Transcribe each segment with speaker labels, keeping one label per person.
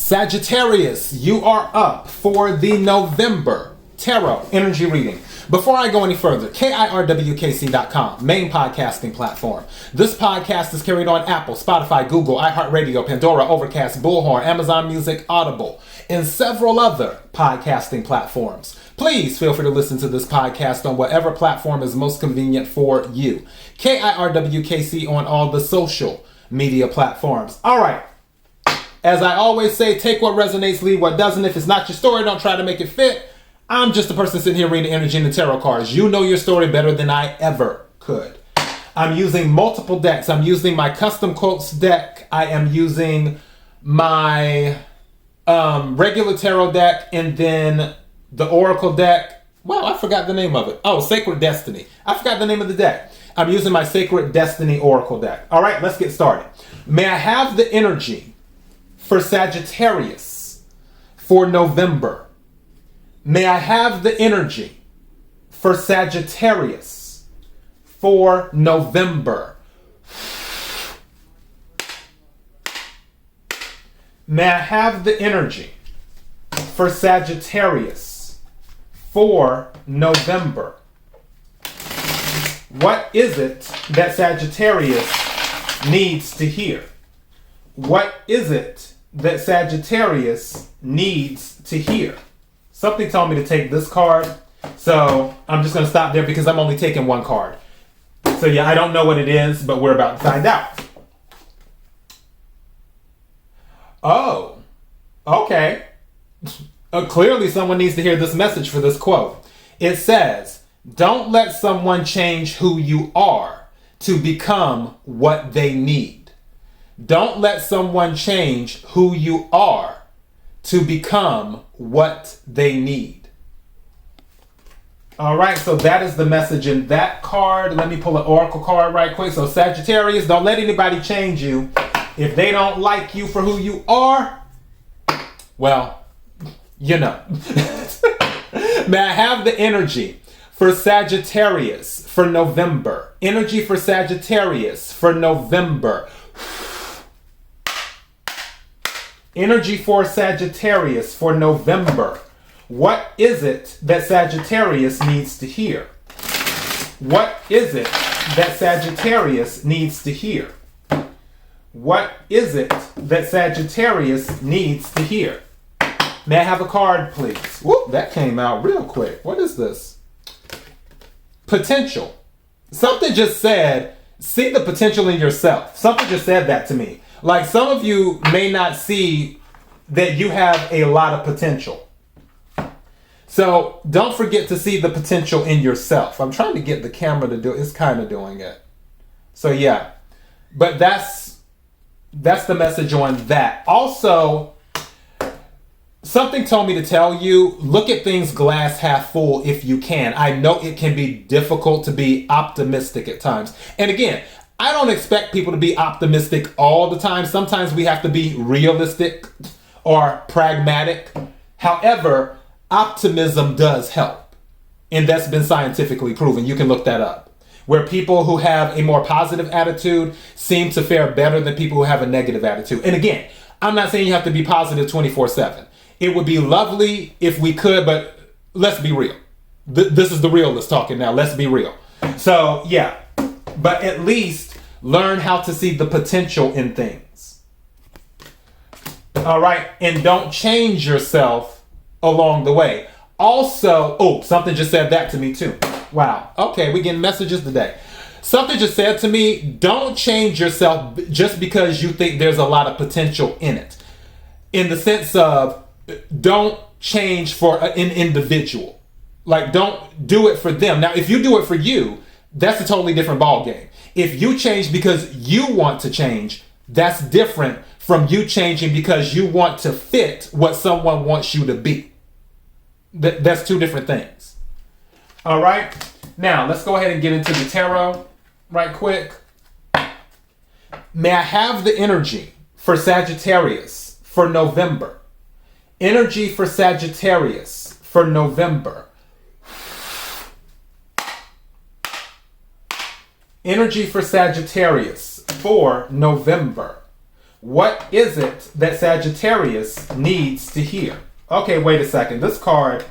Speaker 1: Sagittarius, you are up for the November Tarot Energy Reading. Before I go any further, KIRWKC.com, main podcasting platform. This podcast is carried on Apple, Spotify, Google, iHeartRadio, Pandora, Overcast, Bullhorn, Amazon Music, Audible, and several other podcasting platforms. Please feel free to listen to this podcast on whatever platform is most convenient for you. KIRWKC on all the social media platforms. All right. As I always say, take what resonates, leave what doesn't. If it's not your story, don't try to make it fit. I'm just a person sitting here reading energy and the tarot cards. You know your story better than I ever could. I'm using multiple decks. I'm using my custom quotes deck. I am using my regular tarot deck and then the oracle deck. Well, I forgot the name of it. Oh, Sacred Destiny. I forgot the name of the deck. I'm using my Sacred Destiny oracle deck. All right, let's get started. May I have the energy for Sagittarius for November? May I have the energy for Sagittarius for November? May I have the energy for Sagittarius for November? What is it that Sagittarius needs to hear? What is it that Sagittarius needs to hear? Something told me to take this card, so I'm just going to stop there because I'm only taking one card. So yeah, I don't know what it is, but we're about to find out. Oh, okay. Clearly someone needs to hear this message for this quote. It says, "Don't let someone change who you are to become what they need." Don't let someone change who you are to become what they need. All right, so that is the message in that card. Let me pull an oracle card right quick. So Sagittarius, don't let anybody change you. If they don't like you for who you are, well, you know. May I have the energy for Sagittarius for November? Energy for Sagittarius for November. Energy for Sagittarius for November. What is it that Sagittarius needs to hear? What is it that Sagittarius needs to hear? What is it that Sagittarius needs to hear? May I have a card, please? Whoop, that came out real quick. What is this? Potential. Something just said, see the potential in yourself. Something just said that to me. Like, some of you may not see that you have a lot of potential. So don't forget to see the potential in yourself. I'm trying to get the camera to do it. It's kind of doing it. So yeah, but that's the message on that. Also, something told me to tell you, look at things glass half full if you can. I know it can be difficult to be optimistic at times. And again, I don't expect people to be optimistic all the time. Sometimes we have to be realistic or pragmatic. However, optimism does help. And that's been scientifically proven. You can look that up. Where people who have a more positive attitude seem to fare better than people who have a negative attitude. And again, I'm not saying you have to be positive 24/7. It would be lovely if we could, but let's be real. This is the realist talking now. Let's be real. So yeah, but at least learn how to see the potential in things. All right. And don't change yourself along the way. Also, oh, something just said that to me too. Wow. Okay. We getting messages today. Something just said to me, don't change yourself just because you think there's a lot of potential in it. In the sense of, don't change for an individual. Like, don't do it for them. Now, if you do it for you, that's a totally different ball game. If you change because you want to change, that's different from you changing because you want to fit what someone wants you to be. That's two different things. All right. Now, let's go ahead and get into the tarot right quick. May I have the energy for Sagittarius for November? Energy for Sagittarius for November. Energy for Sagittarius for November. What is it that Sagittarius needs to hear? Okay, wait a second. This card,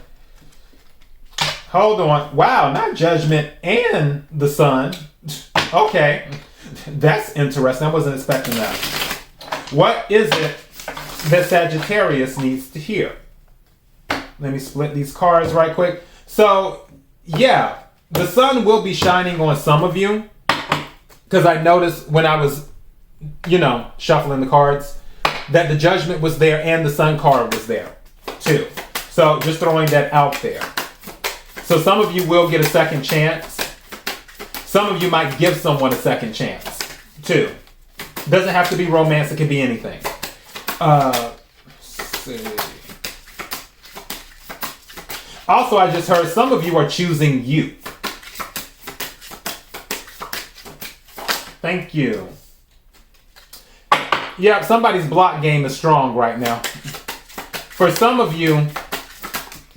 Speaker 1: hold on. Wow, not Judgment and the Sun. Okay, that's interesting. I wasn't expecting that. What is it that Sagittarius needs to hear? Let me split these cards right quick. So, yeah, the sun will be shining on some of you. Because I noticed when I was, shuffling the cards, that the Judgment was there and the Sun card was there, too. So, just throwing that out there. So, some of you will get a second chance. Some of you might give someone a second chance, too. Doesn't have to be romance. It could be anything. Let's see. Also, I just heard some of you are choosing you. Thank you. Yeah, somebody's block game is strong right now. For some of you,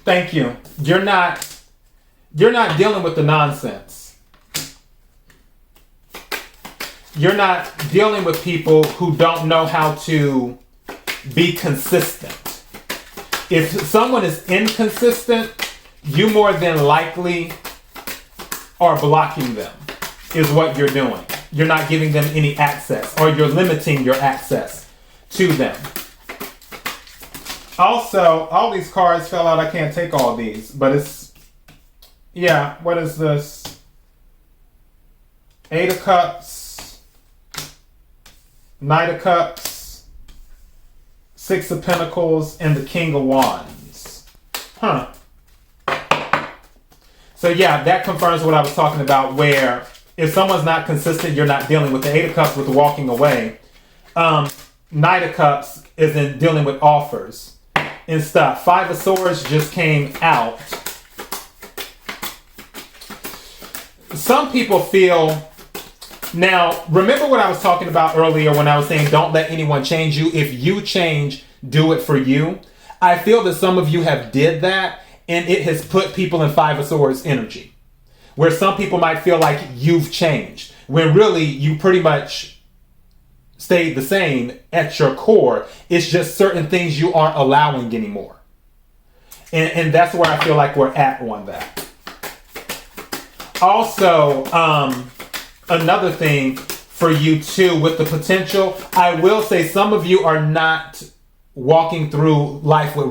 Speaker 1: thank you. You're not dealing with the nonsense. You're not dealing with people who don't know how to be consistent. If someone is inconsistent, you more than likely are blocking them, is what you're doing. You're not giving them any access, or you're limiting your access to them. Also, all these cards fell out. I can't take all these, but it's, yeah, what is this? Eight of Cups, Knight of Cups, Six of Pentacles, and the King of Wands. Huh. So yeah, that confirms what I was talking about, where if someone's not consistent, you're not dealing with the Eight of Cups with the walking away. Knight of Cups is in dealing with offers and stuff. Five of Swords just came out. Some people feel... Now, remember what I was talking about earlier when I was saying don't let anyone change you. If you change, do it for you. I feel that some of you have did that, and it has put people in Five of Swords energy. Where some people might feel like you've changed, when really you pretty much stayed the same at your core. It's just certain things you aren't allowing anymore. And that's where I feel like we're at on that. Also, another thing for you too with the potential, I will say some of you are not walking through life with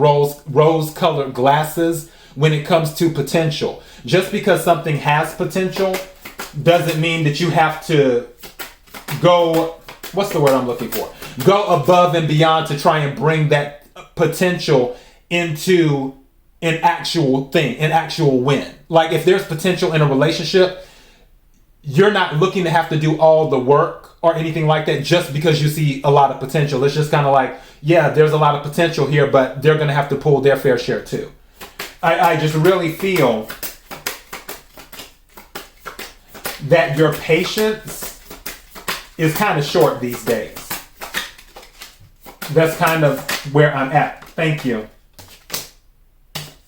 Speaker 1: rose-colored glasses when it comes to potential. Just because something has potential doesn't mean that you have to go, what's the word I'm looking for? Go above and beyond to try and bring that potential into an actual thing, an actual win. Like if there's potential in a relationship, you're not looking to have to do all the work or anything like that just because you see a lot of potential. It's just kind of like, yeah, there's a lot of potential here, but they're going to have to pull their fair share too. I just really feel that your patience is kind of short these days. That's kind of where I'm at. Thank you.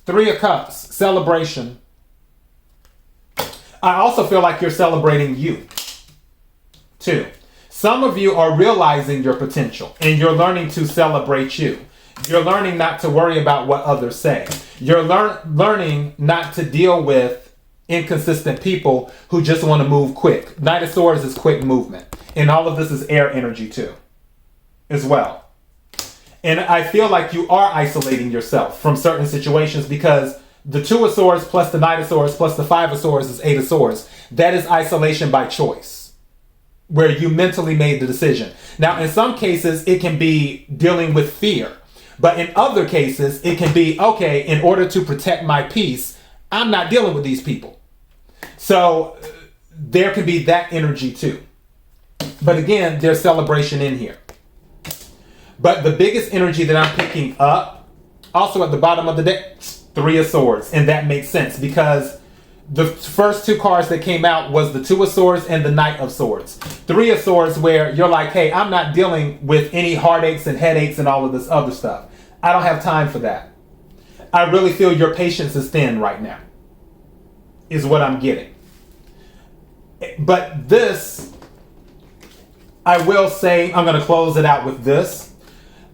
Speaker 1: Three of Cups, celebration. I also feel like you're celebrating you, too. Some of you are realizing your potential, and you're learning to celebrate you. You're learning not to worry about what others say. You're learning not to deal with inconsistent people who just want to move quick. Knight of Swords is quick movement. And all of this is air energy too, as well. And I feel like you are isolating yourself from certain situations because the Two of Swords plus the Knight of Swords plus the Five of Swords is Eight of Swords. That is isolation by choice, where you mentally made the decision. Now, in some cases, it can be dealing with fear. But in other cases, it can be, okay, in order to protect my peace, I'm not dealing with these people. So there can be that energy too. But again, there's celebration in here. But the biggest energy that I'm picking up, also at the bottom of the deck, Three of Swords. And that makes sense because the first two cards that came out was the Two of Swords and the Knight of Swords. Three of Swords where you're like, hey, I'm not dealing with any heartaches and headaches and all of this other stuff. I don't have time for that. I really feel your patience is thin right now, is what I'm getting. But this I will say, I'm going to close it out with this.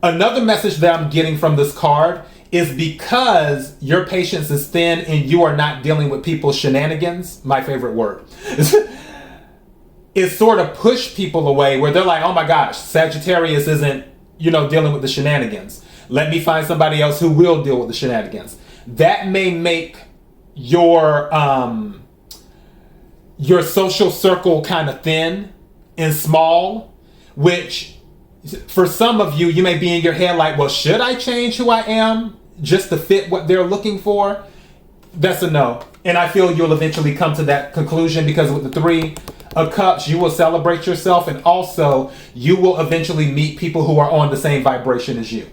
Speaker 1: Another message that I'm getting from this card is because your patience is thin and you are not dealing with people's shenanigans, my favorite word, is sort of push people away where they're like, oh my gosh, Sagittarius isn't, dealing with the shenanigans. Let me find somebody else who will deal with the shenanigans. That may make your social circle kind of thin and small, which for some of you, you may be in your head like, well, should I change who I am just to fit what they're looking for? That's a no. And I feel you'll eventually come to that conclusion because with the 3 of Cups, you will celebrate yourself, and also you will eventually meet people who are on the same vibration as you.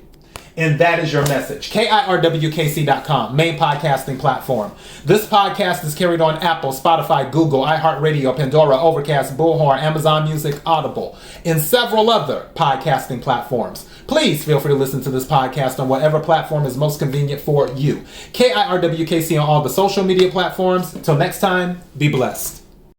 Speaker 1: And that is your message. KIRWKC.com, main podcasting platform. This podcast is carried on Apple, Spotify, Google, iHeartRadio, Pandora, Overcast, Bullhorn, Amazon Music, Audible, and several other podcasting platforms. Please feel free to listen to this podcast on whatever platform is most convenient for you. KIRWKC on all the social media platforms. Until next time, be blessed.